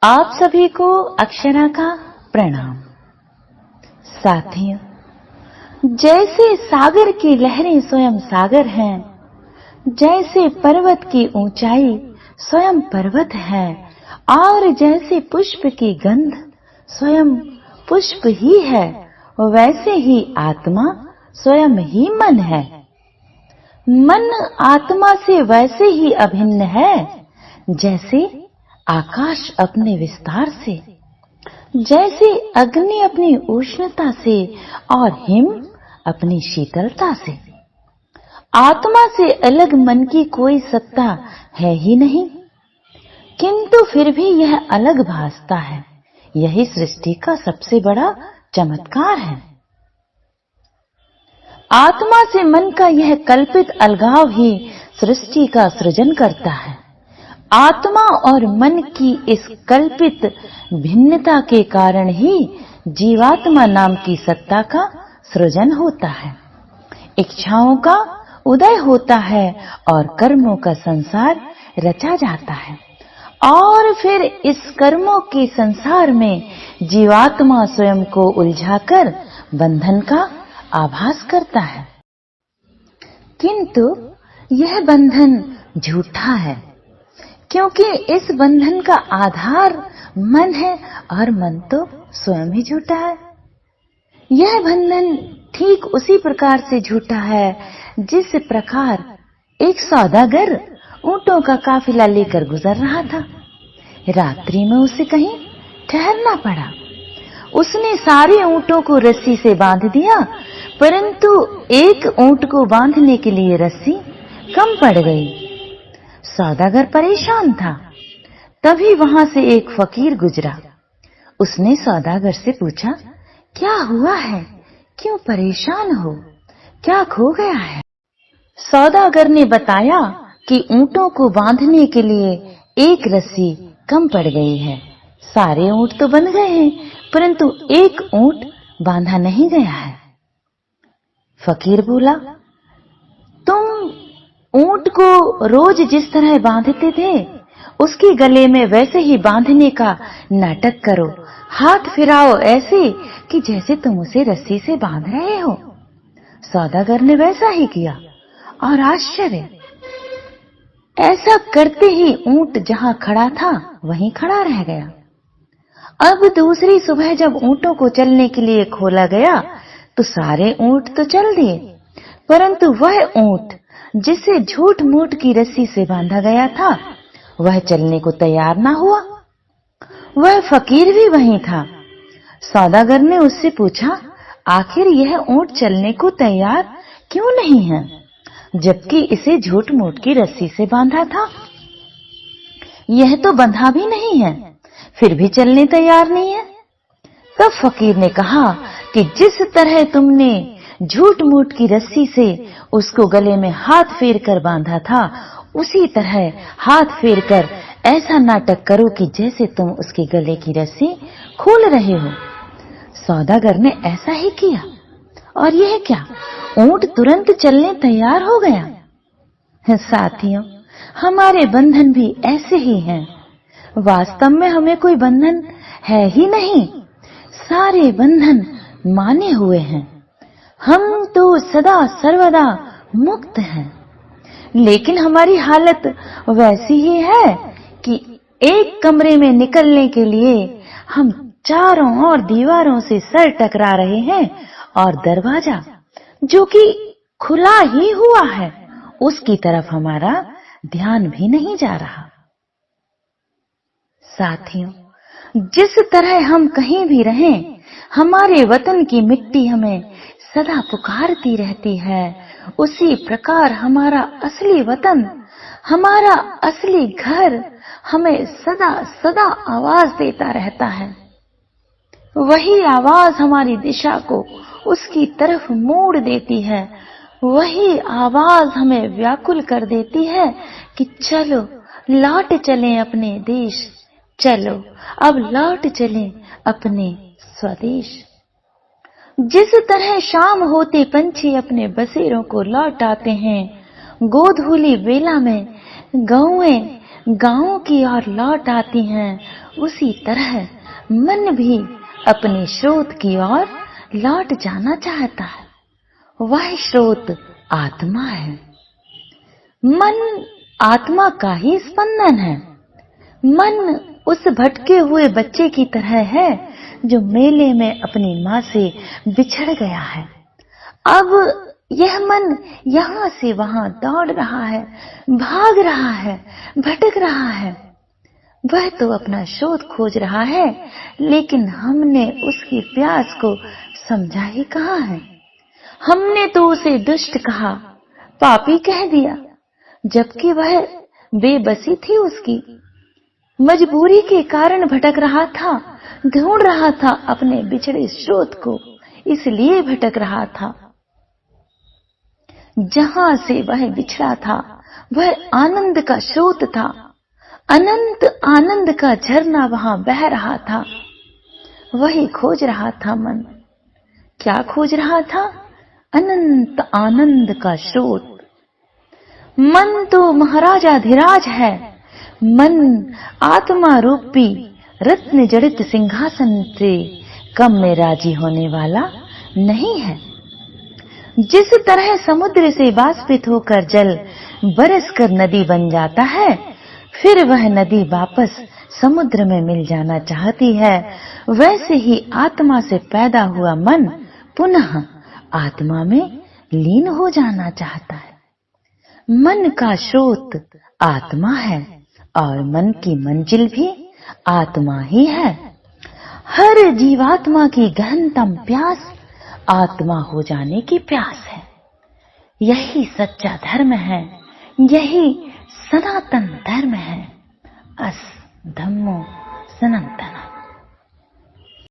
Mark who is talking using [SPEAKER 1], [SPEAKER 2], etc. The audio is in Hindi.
[SPEAKER 1] आप सभी को अक्षरा का प्रणाम। साथियों, जैसे सागर की लहरें स्वयं सागर हैं, जैसे पर्वत की ऊंचाई स्वयं पर्वत है, और जैसे पुष्प की गंध स्वयं पुष्प ही है, वैसे ही आत्मा स्वयं ही मन है। मन आत्मा से वैसे ही अभिन्न है जैसे आकाश अपने विस्तार से, जैसे अग्नि अपनी उष्णता से और हिम अपनी शीतलता से। आत्मा से अलग मन की कोई सत्ता है ही नहीं, किंतु फिर भी यह अलग भासता है। यही सृष्टि का सबसे बड़ा चमत्कार है। आत्मा से मन का यह कल्पित अलगाव ही सृष्टि का सृजन करता है। आत्मा और मन की इस कल्पित भिन्नता के कारण ही जीवात्मा नाम की सत्ता का सृजन होता है, इच्छाओं का उदय होता है और कर्मों का संसार रचा जाता है। और फिर इस कर्मों के संसार में जीवात्मा स्वयं को उलझाकर बंधन का आभास करता है, किंतु यह बंधन झूठा है, क्योंकि इस बंधन का आधार मन है और मन तो स्वयं ही झूठा है। यह बंधन ठीक उसी प्रकार से झूठा है जिस प्रकार एक सौदागर ऊंटों का काफिला लेकर गुजर रहा था। रात्रि में उसे कहीं ठहरना पड़ा। उसने सारे ऊंटों को रस्सी से बांध दिया, परंतु एक ऊंट को बांधने के लिए रस्सी कम पड़ गई। सौदागर परेशान था। तभी वहां से एक फकीर गुजरा। उसने सौदागर से पूछा, क्या हुआ है? क्यों परेशान हो? क्या खो गया है? सौदागर ने बताया कि ऊंटों को बांधने के लिए एक रस्सी कम पड़ गई है। सारे ऊंट तो बंध गए हैं, परंतु एक ऊंट बांधा नहीं गया है। फकीर बोला, तुम ऊंट को रोज जिस तरह बांधते थे, उसके गले में वैसे ही बांधने का नाटक करो। हाथ फिराओ ऐसे कि जैसे तुम उसे रस्सी से बांध रहे हो। सौदागर ने वैसा ही किया और आश्चर्य, ऐसा करते ही ऊंट जहां खड़ा था वहीं खड़ा रह गया। अब दूसरी सुबह जब ऊंटों को चलने के लिए खोला गया तो सारे ऊंट तो चल दिए, परंतु वह ऊंट जिसे झूठ मूठ की रस्सी से बांधा गया था, वह चलने को तैयार ना हुआ। वह फकीर भी वहीं था। सौदागर ने उससे पूछा, आखिर यह ऊंट चलने को तैयार क्यों नहीं है, जबकि इसे झूठ मूठ की रस्सी से बांधा था? यह तो बंधा भी नहीं है, फिर भी चलने तैयार नहीं है। तब फकीर ने कहा कि जिस तरह तुमने झूठ मूठ की रस्सी से उसको गले में हाथ फेर कर बांधा था, उसी तरह हाथ फेर कर ऐसा नाटक करो कि जैसे तुम उसके गले की रस्सी खोल रहे हो। सौदागर ने ऐसा ही किया, और यह क्या, ऊंट तुरंत चलने तैयार हो गया। साथियों, हमारे बंधन भी ऐसे ही हैं। वास्तव में हमें कोई बंधन है ही नहीं, सारे बंधन माने हुए हैं। हम तो सदा सर्वदा मुक्त हैं, लेकिन हमारी हालत वैसी ही है कि एक कमरे में निकलने के लिए हम चारों ओर दीवारों से सर टकरा रहे हैं, और दरवाजा जो कि खुला ही हुआ है उसकी तरफ हमारा ध्यान भी नहीं जा रहा। साथियों, जिस तरह हम कहीं भी रहें, हमारे वतन की मिट्टी हमें सदा पुकारती रहती है, उसी प्रकार हमारा असली वतन, हमारा असली घर हमें सदा सदा आवाज देता रहता है। वही आवाज हमारी दिशा को उसकी तरफ मोड़ देती है। वही आवाज हमें व्याकुल कर देती है कि चलो लौट चलें अपने देश, चलो अब लौट चलें अपने स्वदेश। जिस तरह शाम होते पंछी अपने बसेरों को लौट आते हैं, गोधूली बेला में गौएं गांवों की ओर लौट आती हैं, उसी तरह मन भी अपने स्रोत की ओर लौट जाना चाहता है। वह स्रोत आत्मा है। मन आत्मा का ही स्पंदन है। मन उस भटके हुए बच्चे की तरह है जो मेले में अपनी माँ से बिछड़ गया है। अब यह मन यहाँ से वहां दौड़ रहा है, भाग रहा है, भटक रहा है। वह तो अपना स्रोत खोज रहा है, लेकिन हमने उसकी प्यास को समझा ही कहाँ है। हमने तो उसे दुष्ट कहा, पापी कह दिया, जबकि वह बेबसी थी। उसकी मजबूरी के कारण भटक रहा था, ढूंढ रहा था अपने बिछड़े स्रोत को, इसलिए भटक रहा था। जहां से वह बिछड़ा था वह आनंद का स्रोत था। अनंत आनंद का झरना वहां बह रहा था। वही खोज रहा था मन। क्या खोज रहा था? अनंत आनंद का स्रोत। मन तो महाराजाधिराज है। मन आत्मा रूपी रत्न जड़ित सिंहासन से कम में राजी होने वाला नहीं है। जिस तरह समुद्र से वाष्पित होकर जल बरसकर नदी बन जाता है, फिर वह नदी वापस समुद्र में मिल जाना चाहती है, वैसे ही आत्मा से पैदा हुआ मन पुनः आत्मा में लीन हो जाना चाहता है। मन का स्रोत आत्मा है और मन की मंजिल भी आत्मा ही है। हर जीवात्मा की गहनतम प्यास आत्मा हो जाने की प्यास है। यही सच्चा धर्म है, यही सनातन धर्म है। अस धम्मो सनातन।